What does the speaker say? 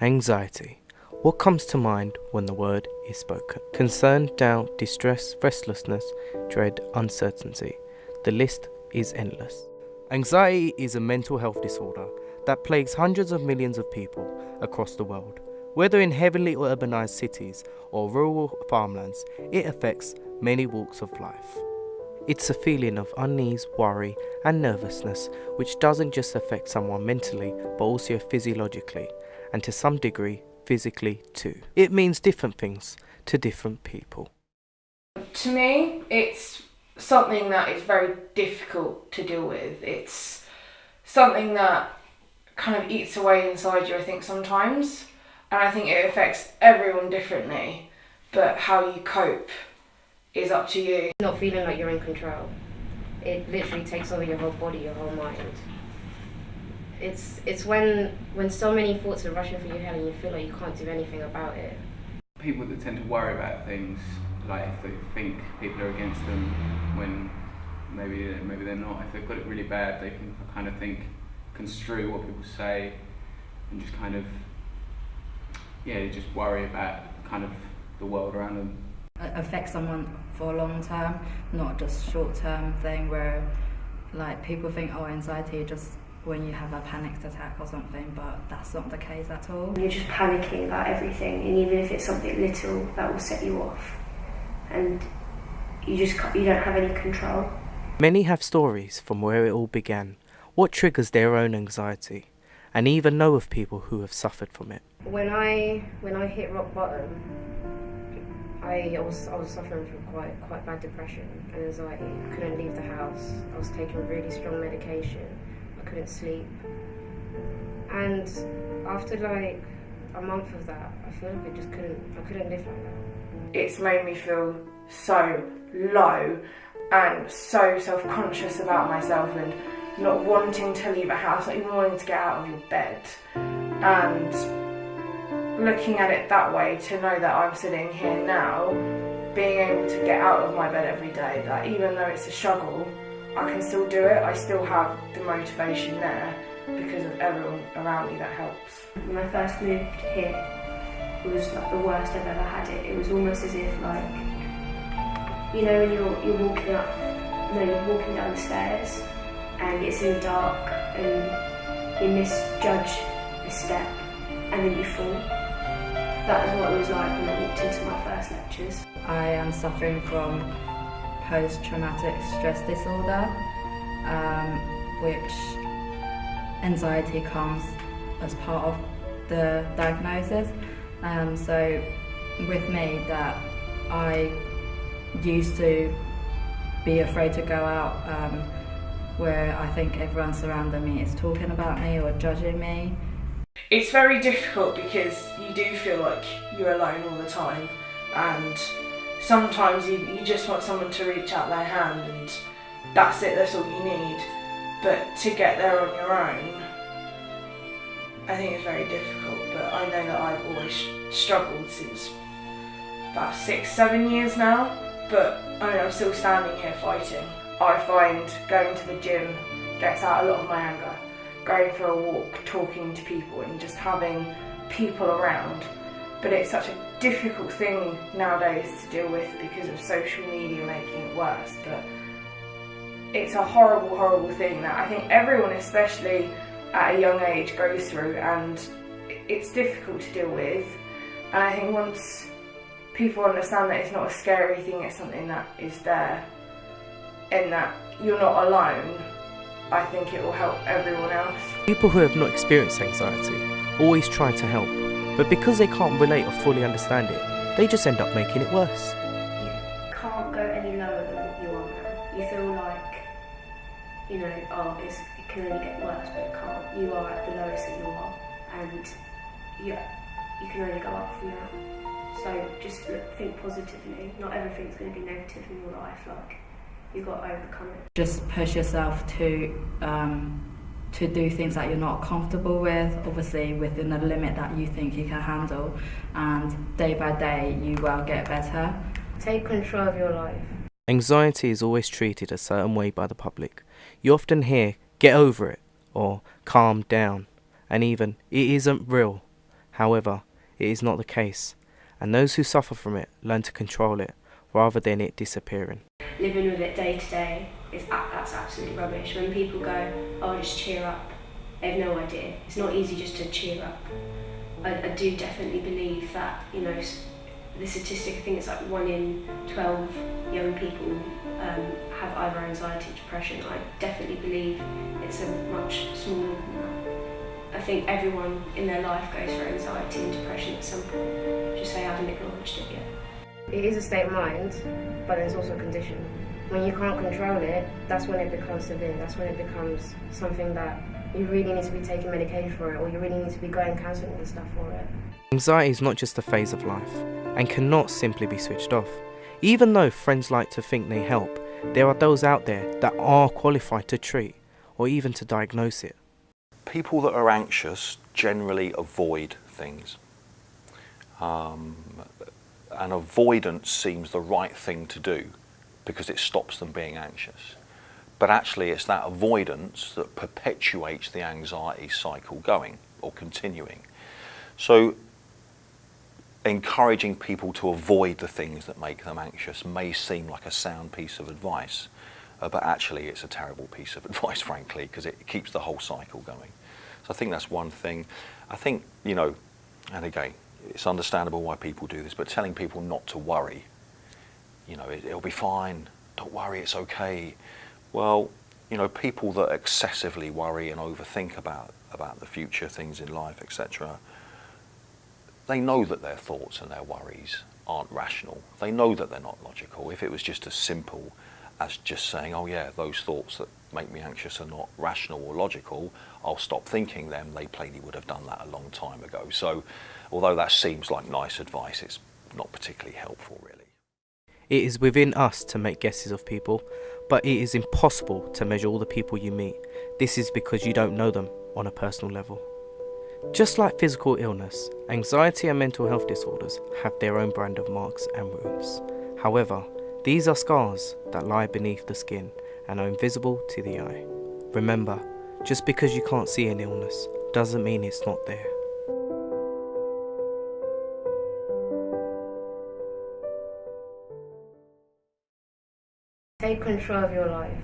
Anxiety. What comes to mind when the word is spoken? Concern, doubt, distress, restlessness, dread, uncertainty. The list is endless. Anxiety is a mental health disorder that plagues hundreds of millions of people across the world. Whether in heavily urbanized cities or rural farmlands, it affects many walks of life. It's a feeling of unease, worry, and nervousness which doesn't just affect someone mentally but also physiologically, and to some degree physically too. It means different things to different people. To me, it's something that is very difficult to deal with. It's something that kind of eats away inside you, I think, sometimes. And I think it affects everyone differently, but how you cope is up to you. Not feeling like you're in control. It literally takes over your whole body, your whole mind. It's when so many thoughts are rushing through your head and you feel like you can't do anything about it. People that tend to worry about things, like if they think people are against them when maybe they're not. If they've got it really bad, they can kind of construe what people say and just kind of, just worry about kind of the world around them. Affect someone for a long term, not just short term thing where like people think, anxiety just when you have a panic attack or something, but that's not the case at all. You're just panicking about everything, and even if it's something little, that will set you off, and you don't have any control. Many have stories from where it all began, what triggers their own anxiety, and even know of people who have suffered from it. When I hit rock bottom, I was suffering from quite bad depression and anxiety. I couldn't leave the house. I was taking really strong medication. I couldn't sleep. And after like a month of that, I feel like I couldn't live like that. It's made me feel so low and so self-conscious about myself and not wanting to leave a house, not even wanting to get out of your bed. And looking at it that way, to know that I'm sitting here now, being able to get out of my bed every day, that even though it's a struggle, I can still do it. I still have the motivation there because of everyone around me that helps. When I first moved here, it was like the worst I've ever had it. It was almost as if like, when you're walking down the stairs and it's in the dark and you misjudge a step and then you fall. That is what it was like when I walked into my first lectures. I am suffering from post-traumatic stress disorder, which anxiety comes as part of the diagnosis. So with me, that I used to be afraid to go out where I think everyone surrounding me is talking about me or judging me. It's very difficult because you do feel like you're alone all the time, and sometimes you just want someone to reach out their hand and that's it, that's all you need. But to get there on your own, I think it's very difficult, but I know that I've always struggled since about 6-7 years now, but I'm still standing here fighting. I find going to the gym gets out a lot of my anger. Going for a walk, talking to people and just having people around. But it's such a difficult thing nowadays to deal with because of social media making it worse. But it's a horrible, horrible thing that I think everyone, especially at a young age, goes through, and it's difficult to deal with. And I think once people understand that it's not a scary thing, it's something that is there and that you're not alone, I think it will help everyone else. People who have not experienced anxiety always try to help, but because they can't relate or fully understand it, they just end up making it worse. You can't go any lower than what you are now. You feel like, it can only get worse, but it can't. You are at the lowest that you are, and you can only go up from that. So just think positively. Not everything's going to be negative in your life. Like, you've got to overcome it. Just push yourself to do things that you're not comfortable with, obviously within the limit that you think you can handle, and day by day you will get better. Take control of your life. Anxiety is always treated a certain way by the public. You often hear, get over it, or calm down, and even, it isn't real. However, it is not the case, and those who suffer from it learn to control it rather than it disappearing. Living with it day to day that's absolutely rubbish. When people go, "Oh, just cheer up," they have no idea. It's not easy just to cheer up. I do definitely believe that, you know, the statistic, I think it's like 1 in 12 young people have either anxiety or depression. I definitely believe it's a much smaller than that. I think everyone in their life goes through anxiety and depression at some point, just they haven't acknowledged it yet. It is a state of mind, but there's also a condition. When you can't control it, that's when it becomes severe. That's when it becomes something that you really need to be taking medication for it, or you really need to be going counselling and stuff for it. Anxiety is not just a phase of life, and cannot simply be switched off. Even though friends like to think they help, there are those out there that are qualified to treat, or even to diagnose it. People that are anxious generally avoid things. And avoidance seems the right thing to do because it stops them being anxious. But actually it's that avoidance that perpetuates the anxiety cycle going or continuing. So encouraging people to avoid the things that make them anxious may seem like a sound piece of advice, but actually it's a terrible piece of advice, frankly, because it keeps the whole cycle going. So I think that's one thing. I think, you know, and again, it's understandable why people do this, but telling people not to worry, you know, it'll be fine, don't worry, it's okay. Well, you know, people that excessively worry and overthink about the future, things in life, etc., they know that their thoughts and their worries aren't rational. They know that they're not logical. If it was just as simple as just saying, oh yeah, those thoughts that make me anxious are not rational or logical, I'll stop thinking them, they plainly would have done that a long time ago. So although that seems like nice advice, it's not particularly helpful really. It is within us to make guesses of people, but it is impossible to measure all the people you meet. This is because you don't know them on a personal level. Just like physical illness, anxiety and mental health disorders have their own brand of marks and wounds. However, these are scars that lie beneath the skin and are invisible to the eye. Remember, just because you can't see an illness doesn't mean it's not there. Take control of your life.